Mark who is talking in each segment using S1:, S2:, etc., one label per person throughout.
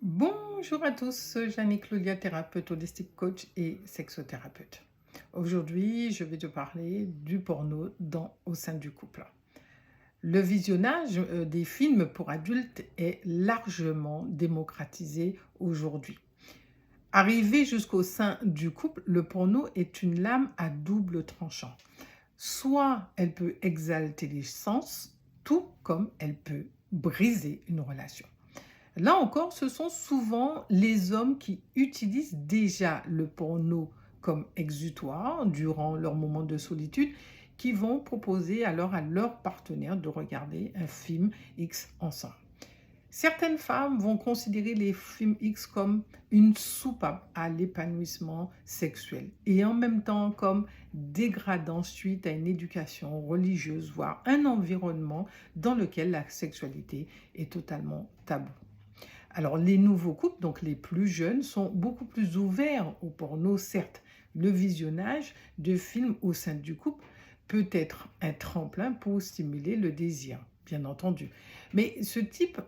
S1: Bonjour à tous, Jannick Claudia, thérapeute holistique coach et sexothérapeute. Aujourd'hui, je vais te parler du porno au sein du couple. Le visionnage des films pour adultes est largement démocratisé aujourd'hui. Arrivé jusqu'au sein du couple, le porno est une lame à double tranchant. Soit elle peut exalter les sens, tout comme elle peut briser une relation. Là encore, ce sont souvent les hommes qui utilisent déjà le porno comme exutoire durant leur moment de solitude qui vont proposer alors à leur partenaire de regarder un film X ensemble. Certaines femmes vont considérer les films X comme une soupape à l'épanouissement sexuel et en même temps comme dégradant suite à une éducation religieuse, voire un environnement dans lequel la sexualité est totalement taboue. Alors, les nouveaux couples, donc les plus jeunes, sont beaucoup plus ouverts au porno, certes. Le visionnage de films au sein du couple peut être un tremplin pour stimuler le désir, bien entendu. Mais ce type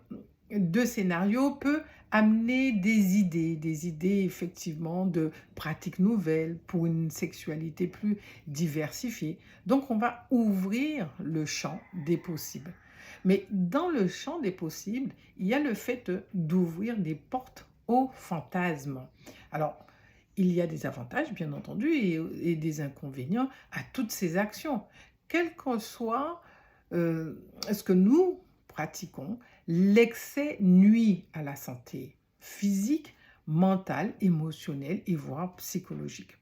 S1: de scénario peut amener des idées effectivement de pratiques nouvelles pour une sexualité plus diversifiée. Donc, on va ouvrir le champ des possibles. Mais dans le champ des possibles, il y a le fait d'ouvrir des portes au fantasme. Alors, il y a des avantages, bien entendu, et des inconvénients à toutes ces actions. Quel que soit ce que nous pratiquons, l'excès nuit à la santé physique, mentale, émotionnelle et voire psychologique.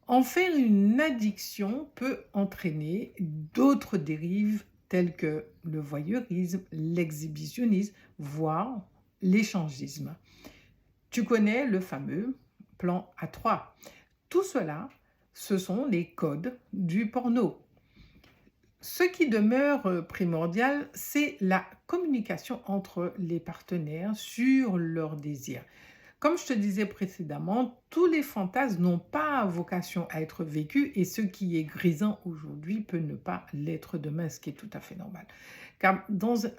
S1: En faire une addiction peut entraîner d'autres dérives telles que le voyeurisme, l'exhibitionnisme, voire l'échangisme. Tu connais le fameux plan A3. Tout cela, ce sont les codes du porno. Ce qui demeure primordial, c'est la communication entre les partenaires sur leurs désirs. Comme je te disais précédemment, tous les fantasmes n'ont pas vocation à être vécus et ce qui est grisant aujourd'hui peut ne pas l'être demain, ce qui est tout à fait normal. Car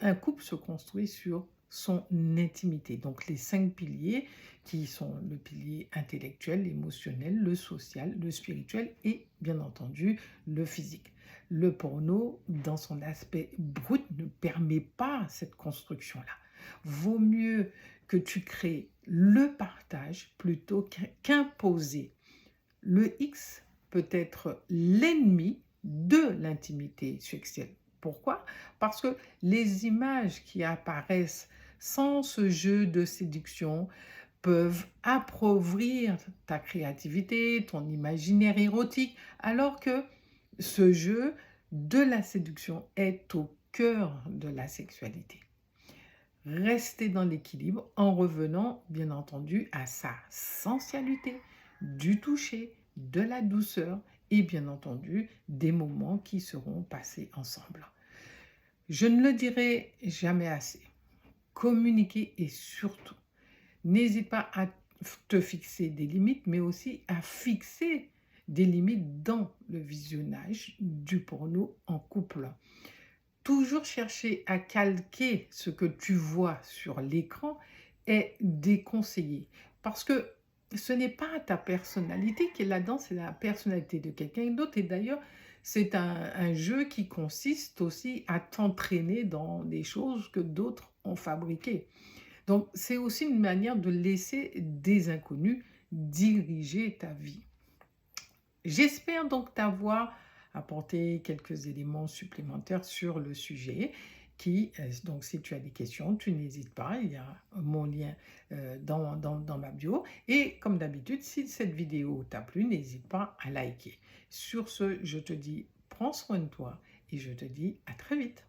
S1: un couple se construit sur son intimité. Donc les 5 piliers qui sont le pilier intellectuel, l'émotionnel, le social, le spirituel et bien entendu le physique. Le porno, dans son aspect brut, ne permet pas cette construction-là. Vaut mieux que tu crées le partage plutôt qu'imposer. Le X peut être l'ennemi de l'intimité sexuelle. Pourquoi? Parce que les images qui apparaissent sans ce jeu de séduction peuvent appauvrir ta créativité, ton imaginaire érotique, alors que ce jeu de la séduction est au cœur de la sexualité. Rester dans l'équilibre en revenant, bien entendu, à sa sensualité, du toucher, de la douceur et bien entendu des moments qui seront passés ensemble. Je ne le dirai jamais assez. Communiquer et surtout, n'hésite pas à te fixer des limites, mais aussi à fixer des limites dans le visionnage du porno en couple. Toujours chercher à calquer ce que tu vois sur l'écran est déconseillé parce que ce n'est pas ta personnalité qui est là-dedans, c'est la personnalité de quelqu'un d'autre. Et d'ailleurs, c'est un jeu qui consiste aussi à t'entraîner dans des choses que d'autres ont fabriquées. Donc, c'est aussi une manière de laisser des inconnus diriger ta vie. J'espère donc t'avoir apporté quelques éléments supplémentaires sur le sujet. Donc, si tu as des questions, tu n'hésites pas, il y a mon lien dans ma bio. Et comme d'habitude, si cette vidéo t'a plu, n'hésite pas à liker. Sur ce, je te dis, prends soin de toi et je te dis à très vite.